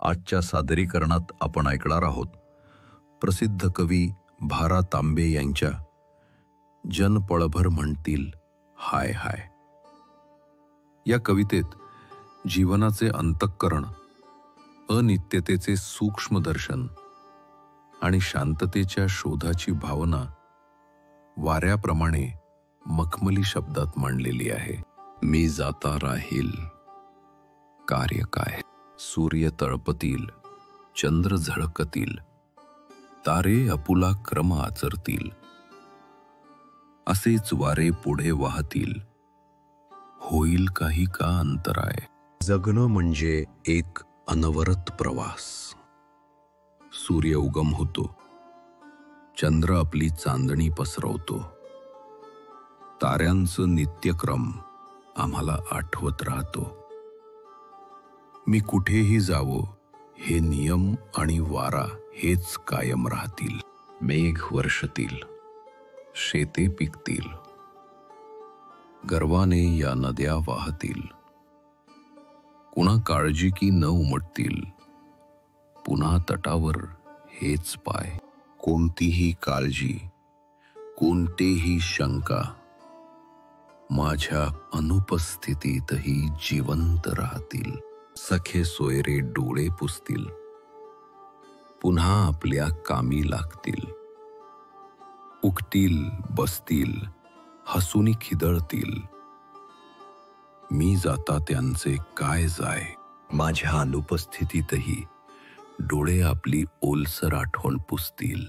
आजच्या सादरीकरणात आपण ऐकणार आहोत प्रसिद्ध कवी भा. तांबे यांच्या जन पळभर म्हणतील हाय हाय या कवितेत जीवनाचे अंतःकरण, अनित्यतेचे सूक्ष्म दर्शन आणि शांततेच्या शोधाची भावना वाऱ्याप्रमाणे मखमली शब्दात मांडलेली आहे. मी जाता राहील, कार्य काय, सूर्य तळपतील, चंद्र झळकतील, तारे आपुला क्रम आचरतील, असेच वारे पुढे वाहतील, होईल काही का अंतराय. जगणं म्हणजे एक अनवरत प्रवास. सूर्य उगम होतो, चंद्र आपली चांदणी पसरवतो, ताऱ्यांचं नित्यक्रम आम्हाला आठवत राहतो. मी कुठेही जावो, हे नियम आणि वारा हेच कायम राहतील. मेघ वर्षतील, शेते पिकतील, गर्वाने या नद्या वाहतील, कुणा काळजी की न उमटतील, पुन्हा तटावर हेच पाय. कोणतीही काळजी, कोणतेही शंका, माझ्या अनुपस्थितीतही जिवंत राहतील. सखे सोयरे डोळे पुसतील, पुन्हा आपल्या कामी लागतील, उठतील बसतील, हसूनी खिदळतील, मी जाता त्यांचे काय जाय. माझ्या अनुपस्थितीतही डोळे आपली ओलसर आठवण पुसतील.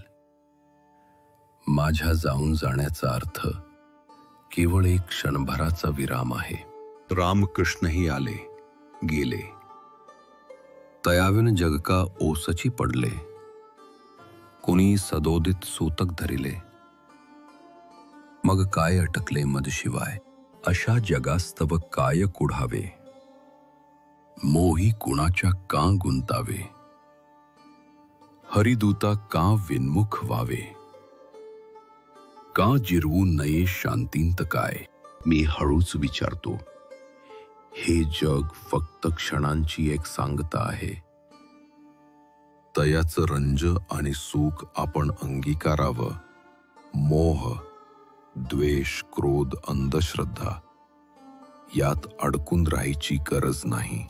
माझ्या जाऊन जाण्याचा अर्थ केवळ एक क्षणभराचा विराम आहे. रामकृष्णही आले गेले, तयाविन जगका ओसची पडले, कोणी सदोदित सूतक धरिले, मग काय अटकले मजशिवाय. अशा जगास्तव काय कुढावे, मोही कुणाच्या का गुंतावे, हरिदूता का विन्मुख व्हावे, का जिरवू नये शांतींत काय. मी हळूच विचारतो, हे जग फक्त क्षणांची एक सांगता आहे. तयाचं रंज आणि सुख आपण अंगीकारावं. मोह, द्वेष, क्रोध, अंधश्रद्धा यात अडकून राहायची गरज नाही.